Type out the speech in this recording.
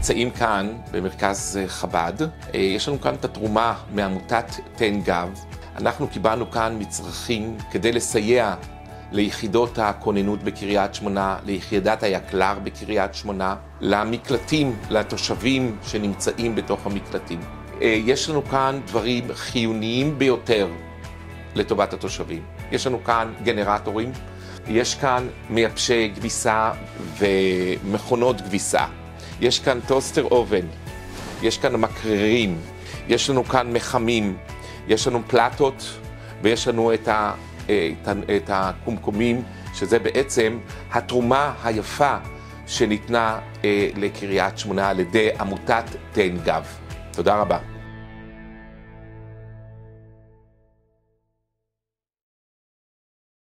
נמצאים כאן במרכז חב"ד. יש לנו כאן את התרומה מעמותת תן גב. אנחנו קיבלנו כאן מצרכים כדי לסייע ליחידות הכוננות בקריית שמונה, ליחידת היקל"ר בקריית שמונה, למקלטים, לתושבים שנמצאים בתוך המקלטים. יש לנו כאן דברים חיוניים ביותר לטובת התושבים. יש לנו כאן גנרטורים, יש כאן מייבשי כביסה ומכונות כביסה, יש כאן טוסטר אובן, יש כאן מקררים, יש לנו כאן מחמים, יש לנו פלטות ויש לנו את הקומקומים, שזה בעצם התרומה היפה שניתנה לקריית שמונה על ידי עמותת תן גב. תודה רבה.